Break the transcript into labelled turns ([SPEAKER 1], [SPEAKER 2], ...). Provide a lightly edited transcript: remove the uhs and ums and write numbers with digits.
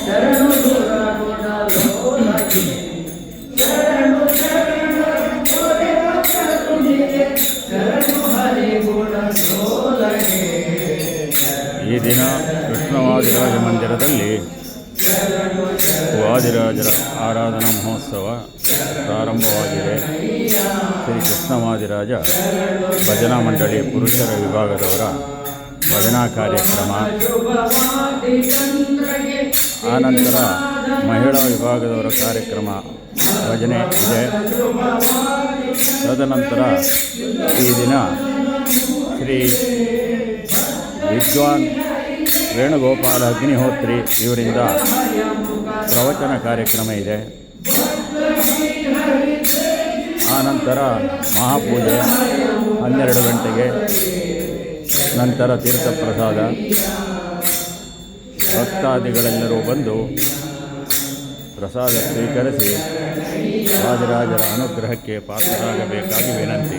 [SPEAKER 1] ಶರಣು ಸುರ ಕೊಡಲೋಲಗೆ ಶರಣು ಶರಣು ಕೊರೆವ ಕರುಣಿಗೆ ಶರಣು ಹರಿ ಗುಣ ಸೋಲಗೆ.
[SPEAKER 2] ಈ ದಿನ ಕೃಷ್ಣವಾದಿರಾಜ ಮಂದಿರದಲ್ಲಿ ವಾದಿರಾಜರ ಆರಾಧನಾ ಮಹೋತ್ಸವ ಪ್ರಾರಂಭವಾಗಿದೆ. ಶ್ರೀ ಕೃಷ್ಣವಾದಿರಾಜ ಭಜನಾ ಮಂಡಳಿ ಪುರುಷರ ವಿಭಾಗದವರ ಭಜನಾ ಕಾರ್ಯಕ್ರಮ, ಆನಂತರ ಮಹಿಳಾ ವಿಭಾಗದವರ ಕಾರ್ಯಕ್ರಮ ಭಜನೆ ಇದೆ. ತದನಂತರ ಈ ದಿನ ಶ್ರೀ ವಿದ್ವಾನ್ ವೇಣುಗೋಪಾಲ ಅಗ್ನಿಹೋತ್ರಿ ಇವರಿಂದ ಪ್ರವಚನ ಕಾರ್ಯಕ್ರಮ ಇದೆ. ಆನಂತರ ಮಹಾಪೂಜೆ 12 ಗಂಟೆಗೆ, ನಂತರ ತೀರ್ಥಪ್ರಸಾದ. ಭಕ್ತಾದಿಗಳೆಲ್ಲರೂ ಬಂದು ಪ್ರಸಾದ ಸ್ವೀಕರಿಸಿ ವಾದಿರಾಜರ ಅನುಗ್ರಹಕ್ಕೆ ಪಾತ್ರರಾಗಬೇಕಾಗಿ ವಿನಂತಿ.